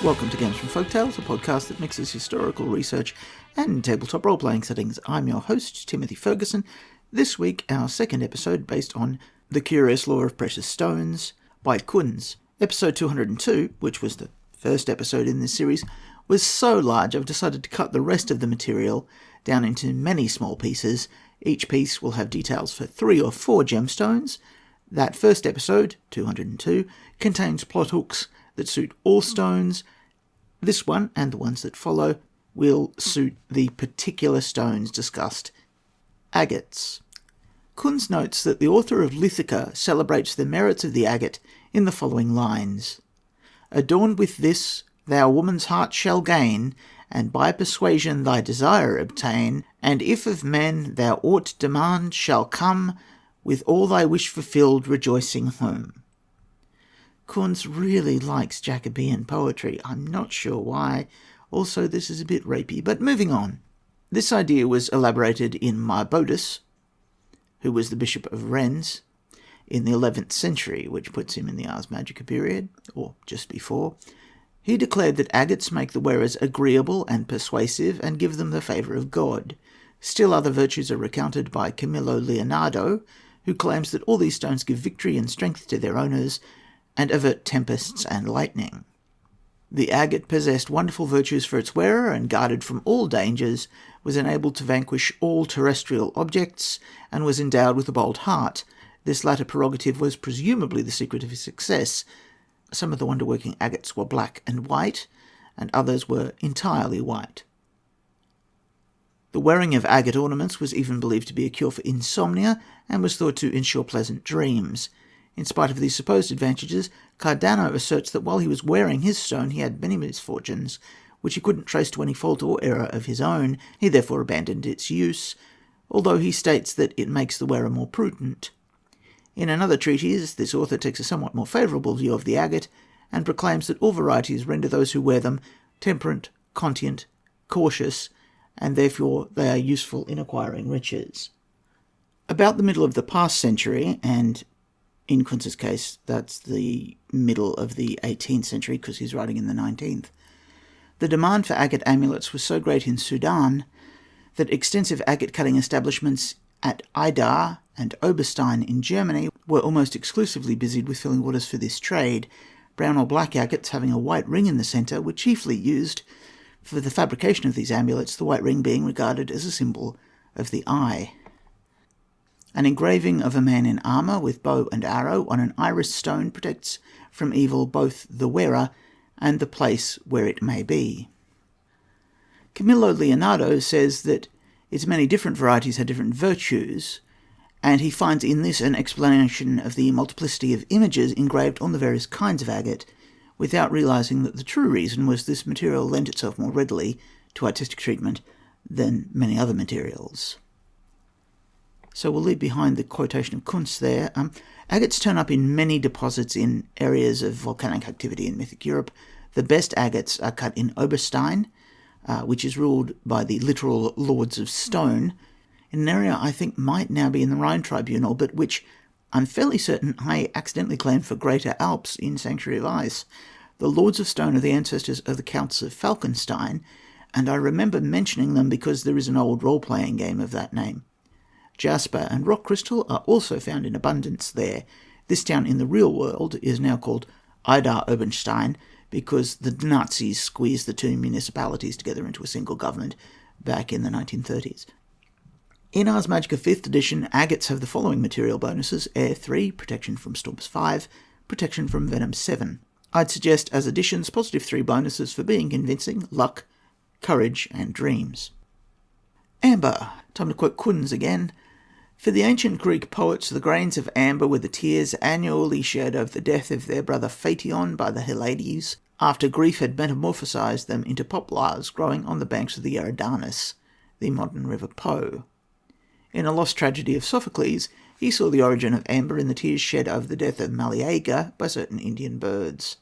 Welcome to Games from Folktales, a podcast that mixes historical research and tabletop role-playing settings. I'm your host, Timothy Ferguson. This week, our second episode based on The Curious Lore of Precious Stones by Kunz. Episode 202, which was the first episode in this series, was so large I've decided to cut the rest of the material down into many small pieces. Each piece will have details for 3 or 4 gemstones. That first episode, 202, contains plot hooks that suit all stones. This one, and the ones that follow, will suit the particular stones discussed. Agates. Kunz notes that the author of Lithica celebrates the merits of the agate in the following lines. Adorned with this, thou woman's heart shall gain, and by persuasion thy desire obtain, and if of men thou aught demand shall come, with all thy wish fulfilled rejoicing home. Kunz really likes Jacobean poetry. I'm not sure why. Also, this is a bit rapey, but moving on. This idea was elaborated in Marbodus, who was the Bishop of Rennes, in the 11th century, which puts him in the Ars Magica period, or just before. He declared that agates make the wearers agreeable and persuasive and give them the favour of God. Still other virtues are recounted by Camillo Leonardo, who claims that all these stones give victory and strength to their owners and avert tempests and lightning. The agate possessed wonderful virtues for its wearer, and guarded from all dangers, was enabled to vanquish all terrestrial objects, and was endowed with a bold heart. This latter prerogative was presumably the secret of his success. Some of the wonder-working agates were black and white, and others were entirely white. The wearing of agate ornaments was even believed to be a cure for insomnia, and was thought to ensure pleasant dreams. In spite of these supposed advantages, Cardano asserts that while he was wearing his stone, he had many misfortunes, which he couldn't trace to any fault or error of his own. He therefore abandoned its use, although he states that it makes the wearer more prudent. In another treatise, this author takes a somewhat more favourable view of the agate, and proclaims that all varieties render those who wear them temperate, conscient, cautious, and therefore they are useful in acquiring riches. About the middle of the past century, and in Kunz's case, that's the middle of the 18th century, because he's writing in the 19th, the demand for agate amulets was so great in Sudan that extensive agate-cutting establishments at Idar and Oberstein in Germany were almost exclusively busied with filling orders for this trade. Brown or black agates having a white ring in the centre were chiefly used for the fabrication of these amulets, the white ring being regarded as a symbol of the eye. An engraving of a man in armour with bow and arrow on an iris stone protects from evil both the wearer and the place where it may be. Camillo Leonardo says that its many different varieties had different virtues, and he finds in this an explanation of the multiplicity of images engraved on the various kinds of agate, without realising that the true reason was this material lent itself more readily to artistic treatment than many other materials. So we'll leave behind the quotation of Kunz there. Agates turn up in many deposits in areas of volcanic activity in mythic Europe. The best agates are cut in Oberstein, which is ruled by the literal Lords of Stone, in an area I think might now be in the Rhine Tribunal, but which I'm fairly certain I accidentally claimed for Greater Alps in Sanctuary of Ice. The Lords of Stone are the ancestors of the Counts of Falkenstein, and I remember mentioning them because there is an old role-playing game of that name. Jasper and rock crystal are also found in abundance there. This town in the real world is now called Idar Oberstein because the Nazis squeezed the two municipalities together into a single government back in the 1930s. In Ars Magica 5th edition, agates have the following material bonuses: Air 3, Protection from Storms 5, Protection from Venom 7. I'd suggest as additions positive 3 bonuses for being convincing, Luck, Courage, and Dreams. Amber. Time to quote Kunz again. For the ancient Greek poets, the grains of amber were the tears annually shed over the death of their brother Phaeton by the Hellades, after grief had metamorphosized them into poplars growing on the banks of the Eridanus, the modern River Po. In a lost tragedy of Sophocles, he saw the origin of amber in the tears shed over the death of Meleager by certain Indian birds.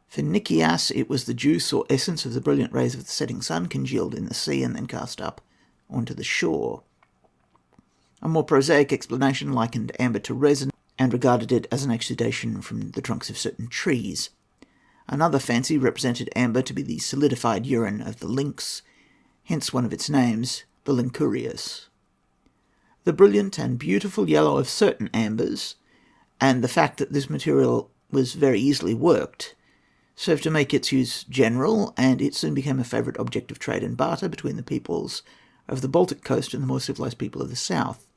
For Nicias, it was the juice or essence of the brilliant rays of the setting sun congealed in the sea and then cast up onto the shore. A more prosaic explanation likened amber to resin and regarded it as an exudation from the trunks of certain trees. Another fancy represented amber to be the solidified urine of the lynx, hence one of its names, the lincurius. The brilliant and beautiful yellow of certain ambers, and the fact that this material was very easily worked, served to make its use general, and it soon became a favourite object of trade and barter between the peoples of the Baltic coast and the more civilized people of the south.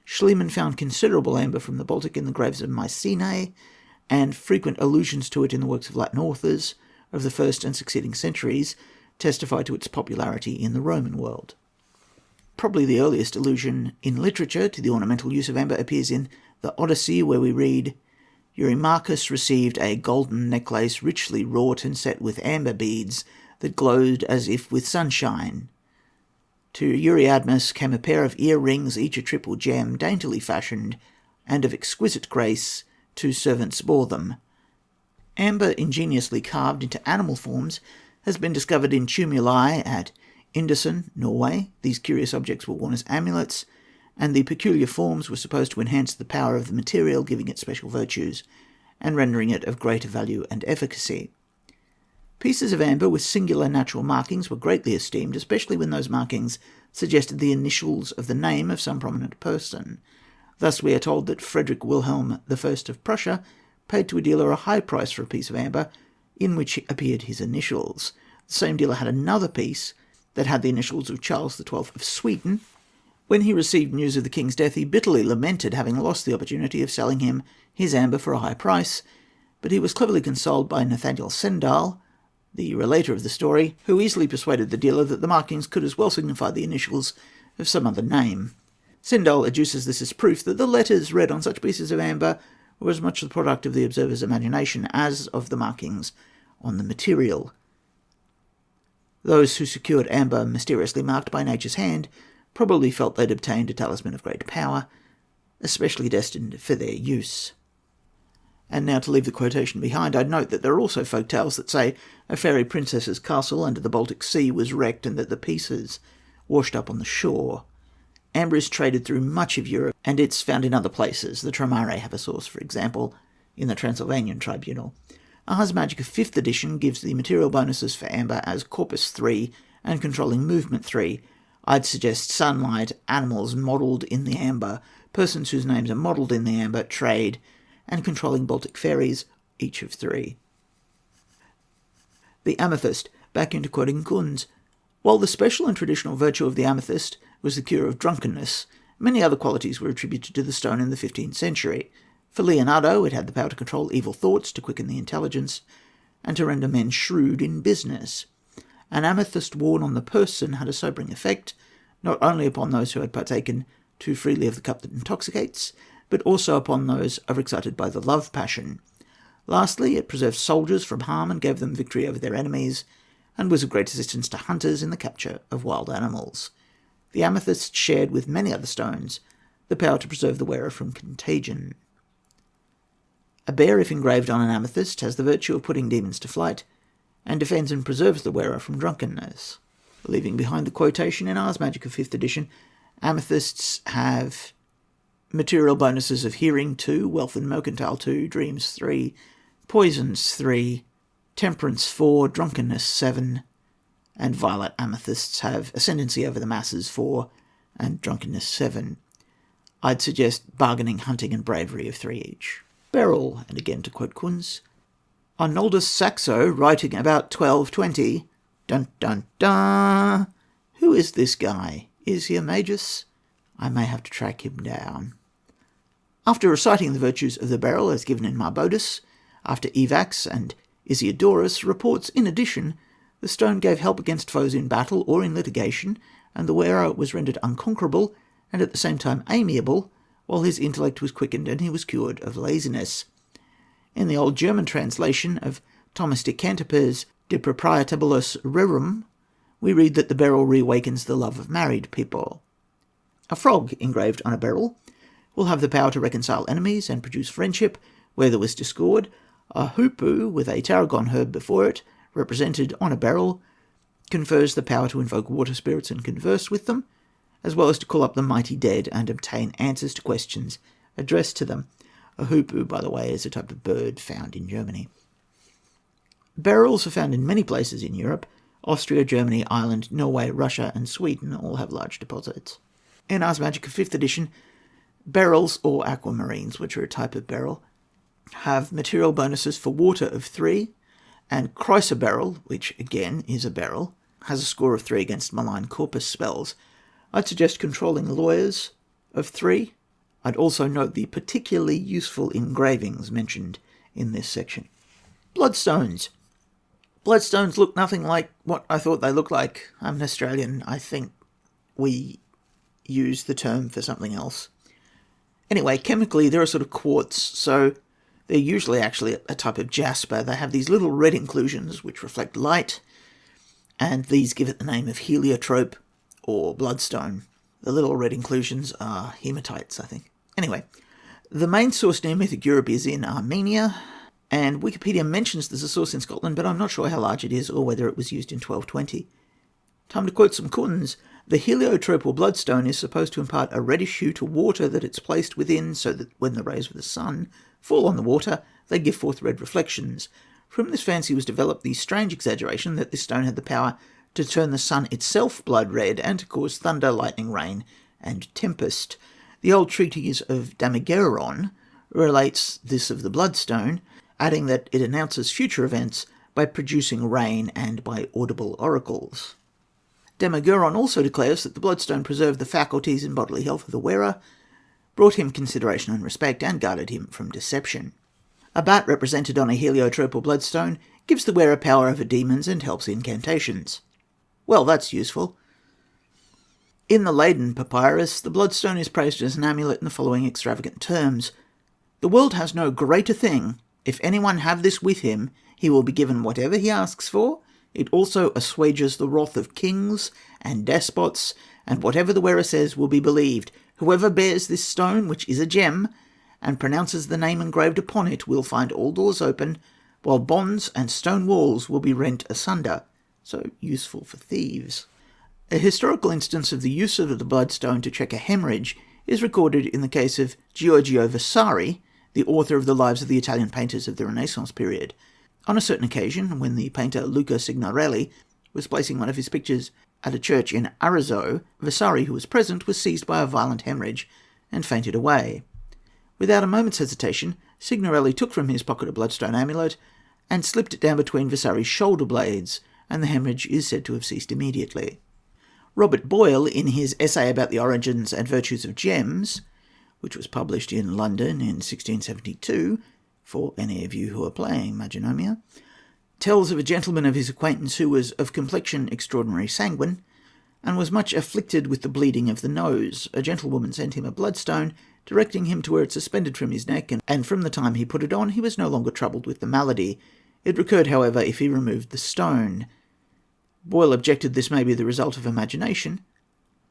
Schliemann found considerable amber from the Baltic in the graves of Mycenae, and frequent allusions to it in the works of Latin authors of the first and succeeding centuries testify to its popularity in the Roman world. Probably the earliest allusion in literature to the ornamental use of amber appears in the Odyssey, where we read, Eurymachus received a golden necklace richly wrought and set with amber beads that glowed as if with sunshine. To Euryadmus came a pair of ear-rings, each a triple gem, daintily fashioned, and of exquisite grace. 2 servants bore them. Amber, ingeniously carved into animal forms, has been discovered in tumuli at Indesen, Norway. These curious objects were worn as amulets, and the peculiar forms were supposed to enhance the power of the material, giving it special virtues, and rendering it of greater value and efficacy. Pieces of amber with singular natural markings were greatly esteemed, especially when those markings suggested the initials of the name of some prominent person. Thus we are told that Frederick Wilhelm I of Prussia paid to a dealer a high price for a piece of amber in which appeared his initials. The same dealer had another piece that had the initials of Charles XII of Sweden. When he received news of the king's death, he bitterly lamented having lost the opportunity of selling him his amber for a high price, but he was cleverly consoled by Nathaniel Sendal, the relator of the story, who easily persuaded the dealer that the markings could as well signify the initials of some other name. Sendal adduces this as proof that the letters read on such pieces of amber were as much the product of the observer's imagination as of the markings on the material. Those who secured amber mysteriously marked by nature's hand probably felt they'd obtained a talisman of great power, especially destined for their use. And now, to leave the quotation behind, I'd note that there are also folk tales that say a fairy princess's castle under the Baltic Sea was wrecked and that the pieces washed up on the shore. Amber is traded through much of Europe, and it's found in other places. The Tromare have a source, for example, in the Transylvanian Tribunal. Ars Magica 5th edition gives the material bonuses for amber as Corpus 3 and Controlling Movement 3. I'd suggest sunlight, animals modelled in the amber, persons whose names are modelled in the amber, trade, and controlling Baltic fairies, each of 3. The amethyst, back into quoting Kunz. While the special and traditional virtue of the amethyst was the cure of drunkenness, many other qualities were attributed to the stone in the 15th century. For Leonardo, it had the power to control evil thoughts, to quicken the intelligence, and to render men shrewd in business. An amethyst worn on the person had a sobering effect, not only upon those who had partaken too freely of the cup that intoxicates, but also upon those overexcited by the love passion. Lastly, it preserved soldiers from harm and gave them victory over their enemies, and was of great assistance to hunters in the capture of wild animals. The amethyst shared with many other stones the power to preserve the wearer from contagion. A bear, if engraved on an amethyst, has the virtue of putting demons to flight, and defends and preserves the wearer from drunkenness. Leaving behind the quotation in Ars Magica 5th edition, amethysts have material bonuses of hearing 2, wealth and mercantile 2, dreams 3, poisons 3, temperance 4, drunkenness 7, and violet amethysts have ascendancy over the masses 4, and drunkenness 7. I'd suggest bargaining, hunting, and bravery of 3 each. Beryl, and again to quote Kunz, Arnoldus Saxo, writing about 1220, dun dun dun, who is this guy? Is he a magus? I may have to track him down. After reciting the virtues of the beryl as given in Marbodus, after Evax and Isiodorus reports, in addition, the stone gave help against foes in battle or in litigation, and the wearer was rendered unconquerable and at the same time amiable, while his intellect was quickened and he was cured of laziness. In the old German translation of Thomas de Canterpe's De Proprietabilis Rerum, we read that the beryl reawakens the love of married people. A frog engraved on a beryl will have the power to reconcile enemies and produce friendship where there was discord. A hoopoe with a tarragon herb before it, represented on a beryl, confers the power to invoke water spirits and converse with them, as well as to call up the mighty dead and obtain answers to questions addressed to them. A hoopoe, by the way, is a type of bird found in Germany. Beryls are found in many places in Europe. Austria, Germany, Ireland, Norway, Russia, and Sweden all have large deposits. In Ars Magica 5th edition, beryls, or aquamarines, which are a type of beryl, have material bonuses for water of 3, and Chrysoberyl, which again is a beryl, has a score of 3 against malign corpus spells. I'd suggest controlling lawyers of 3. I'd also note the particularly useful engravings mentioned in this section. Bloodstones. Bloodstones look nothing like what I thought they looked like. I'm an Australian. I think we use the term for something else. Anyway, chemically, they're a sort of quartz, so they're usually actually a type of jasper. They have these little red inclusions which reflect light, and these give it the name of heliotrope or bloodstone. The little red inclusions are hematites, I think. Anyway, the main source near Mythic Europe is in Armenia, and Wikipedia mentions there's a source in Scotland, but I'm not sure how large it is or whether it was used in 1220. Time to quote some Kuns. The heliotrope or bloodstone is supposed to impart a reddish hue to water that it's placed within, so that when the rays of the sun fall on the water, they give forth red reflections. From this fancy was developed the strange exaggeration that this stone had the power to turn the sun itself blood red and to cause thunder, lightning, rain, and tempest. The old treatise of Damigeron relates this of the bloodstone, adding that it announces future events by producing rain and by audible oracles. Damigeron also declares that the bloodstone preserved the faculties and bodily health of the wearer, brought him consideration and respect, and guarded him from deception. A bat represented on a heliotrope or bloodstone gives the wearer power over demons and helps incantations. Well, that's useful. In the Leyden Papyrus, the bloodstone is praised as an amulet in the following extravagant terms. The world has no greater thing. If anyone have this with him, he will be given whatever he asks for. It also assuages the wrath of kings and despots, and whatever the wearer says will be believed. Whoever bears this stone, which is a gem, and pronounces the name engraved upon it, will find all doors open, while bonds and stone walls will be rent asunder. So useful for thieves. A historical instance of the use of the bloodstone to check a hemorrhage is recorded in the case of Giorgio Vasari, the author of the lives of the Italian painters of the Renaissance period. On a certain occasion, when the painter Luca Signorelli was placing one of his pictures at a church in Arezzo, Vasari, who was present, was seized by a violent hemorrhage and fainted away. Without a moment's hesitation, Signorelli took from his pocket a bloodstone amulet and slipped it down between Vasari's shoulder blades, and the hemorrhage is said to have ceased immediately. Robert Boyle, in his essay about the origins and virtues of gems, which was published in London in 1672, for any of you who are playing Magonomia, tells of a gentleman of his acquaintance who was of complexion extraordinary sanguine, and was much afflicted with the bleeding of the nose. A gentlewoman sent him a bloodstone, directing him to where it suspended from his neck, and from the time he put it on, he was no longer troubled with the malady. It recurred, however, if he removed the stone. Boyle objected this may be the result of imagination.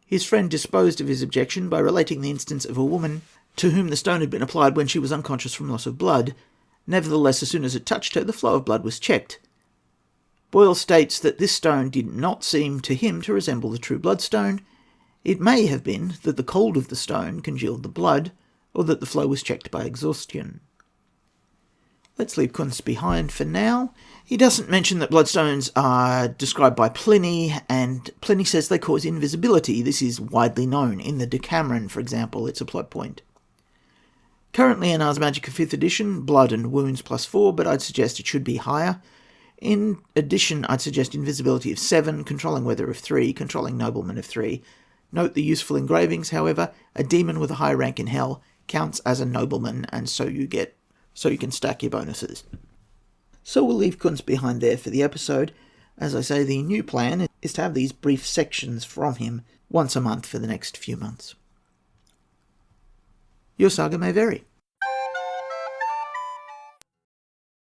His friend disposed of his objection by relating the instance of a woman to whom the stone had been applied when she was unconscious from loss of blood. Nevertheless, as soon as it touched her, the flow of blood was checked. Boyle states that this stone did not seem to him to resemble the true bloodstone. It may have been that the cold of the stone congealed the blood, or that the flow was checked by exhaustion. Let's leave Kunz behind for now. He doesn't mention that bloodstones are described by Pliny, and Pliny says they cause invisibility. This is widely known. In the Decameron, for example, it's a plot point. Currently in Ars Magica 5th edition, blood and wounds +4, but I'd suggest it should be higher. In addition, I'd suggest invisibility of 7, controlling weather of 3, controlling noblemen of 3. Note the useful engravings, however. A demon with a high rank in hell counts as a nobleman, and so you can stack your bonuses. So we'll leave Kunz behind there for the episode. As I say, the new plan is to have these brief sections from him once a month for the next few months. Your saga may vary.